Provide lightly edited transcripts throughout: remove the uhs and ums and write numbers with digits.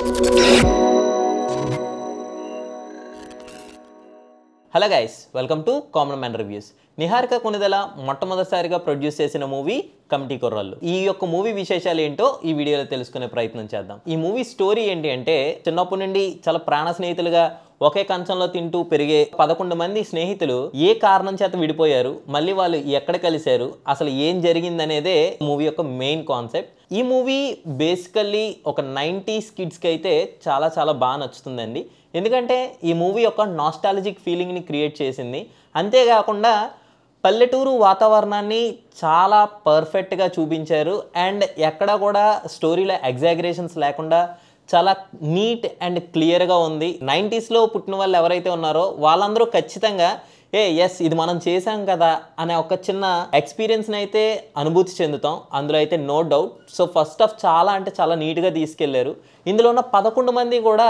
Hello guys, welcome to common man reviews. Niharika Konidela మొట్టమొదటిసారిగా produce చేసిన movie committee కుర్రాళ్ళు. ఈ యొక్క మూవీ విశేషాలు ఏంటో ఈ వీడియోలో తెలుసుకునే ప్రయత్నం చేద్దాం. ఈ మూవీ స్టోరీ ఏంటి అంటే, చిన్నప్పటి నుండి చాలా ప్రాణ స్నేహితులుగా ఒకే కంచంలో తింటూ పెరిగే 11 మంది స్నేహితులు ఏ కారణం చేత విడిపోయారు, మళ్ళీ వాళ్ళు ఎక్కడ కలిశారు, అసలు ఏం జరిగిందనేదే మూవీ యొక్క మెయిన్ కాన్సెప్ట్. ఈ మూవీ బేసికల్లీ ఒక 90s కిడ్స్కి అయితే చాలా చాలా బాగా నచ్చుతుందండి. ఎందుకంటే ఈ మూవీ ఒక నాస్టాలజిక్ ఫీలింగ్ని క్రియేట్ చేసింది. అంతేకాకుండా పల్లెటూరు వాతావరణాన్ని చాలా పర్ఫెక్ట్గా చూపించారు. అండ్ ఎక్కడ కూడా స్టోరీలో ఎగ్జాగరేషన్స్ లేకుండా చాలా నీట్ అండ్ క్లియర్గా ఉంది. 90sలో పుట్టిన వాళ్ళు ఎవరైతే ఉన్నారో వాళ్ళందరూ ఖచ్చితంగా ఎస్ ఇది మనం చేసాం కదా అనే ఒక చిన్న ఎక్స్పీరియన్స్ని అయితే అనుభూతి చెందుతాం. అందులో అయితే no doubt. So first of చాలా అంటే చాలా నీట్గా తీసుకెళ్లారు. ఇందులో ఉన్న 11 మంది కూడా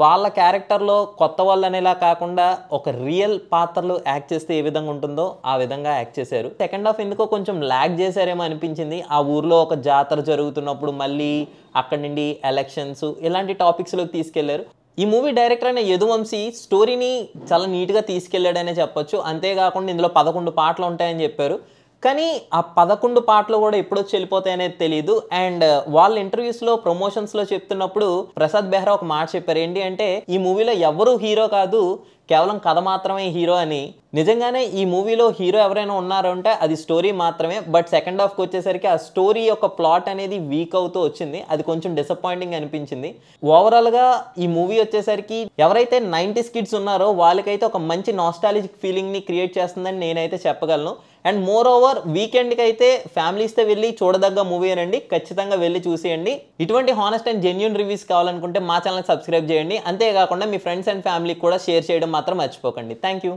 వాళ్ళ క్యారెక్టర్లో కొత్త వాళ్ళు అనేలా కాకుండా ఒక రియల్ పాత్రలు యాక్ట్ చేస్తే ఏ విధంగా ఉంటుందో ఆ విధంగా యాక్ట్ చేశారు. సెకండ్ హాఫ్ ఎందుకో కొంచెం ల్యాగ్ చేశారేమో అనిపించింది. ఆ ఊర్లో ఒక జాతర జరుగుతున్నప్పుడు మళ్ళీ అక్కడి నుండి ఎలక్షన్స్ ఇలాంటి టాపిక్స్లోకి తీసుకెళ్లారు. ఈ మూవీ డైరెక్టర్ అయిన యదువంశీ స్టోరీని చాలా నీట్గా తీసుకెళ్లాడనే చెప్పొచ్చు. అంతేకాకుండా ఇందులో 11 పాటలు ఉంటాయని చెప్పారు. కానీ ఆ 11 పాటలు కూడా ఎప్పుడొచ్చి వెళ్ళిపోతాయనేది తెలియదు. అండ్ వాళ్ళ ఇంటర్వ్యూస్లో ప్రమోషన్స్లో చెప్తున్నప్పుడు ప్రసాద్ బెహ్రా ఒక మాట చెప్పారు. ఏంటి అంటే, ఈ మూవీలో ఎవరు హీరో కాదు, కేవలం కథ మాత్రమే హీరో అని. నిజంగానే ఈ మూవీలో హీరో ఎవరైనా ఉన్నారో అంటే అది స్టోరీ మాత్రమే. బట్ సెకండ్ హాఫ్కి వచ్చేసరికి ఆ స్టోరీ యొక్క ప్లాట్ అనేది వీక్ అవుతూ వచ్చింది. అది కొంచెం డిసప్పాయింటింగ్ అనిపించింది. ఓవరాల్గా ఈ మూవీ వచ్చేసరికి ఎవరైతే 90s కిడ్స్ ఉన్నారో వాళ్ళకైతే ఒక మంచి నాస్టాలజిక్ ఫీలింగ్ని క్రియేట్ చేస్తుందని నేనైతే చెప్పగలను. అండ్ మోర్ ఓవర్ వీకెండ్కి అయితే ఫ్యామిలీస్తో వెళ్ళి చూడదగ్గ మూవీ అనండి. ఖచ్చితంగా వెళ్ళి చూసేయండి. ఇటువంటి హానెస్ట్ అండ్ జెన్యూన్ రివ్యూస్ కావాలనుకుంటే మా ఛానల్ని సబ్స్క్రైబ్ చేయండి. అంతేకాకుండా మీ ఫ్రెండ్స్ అండ్ ఫ్యామిలీకి కూడా షేర్ చేయడం మాత్రం మర్చిపోకండి. Thank you.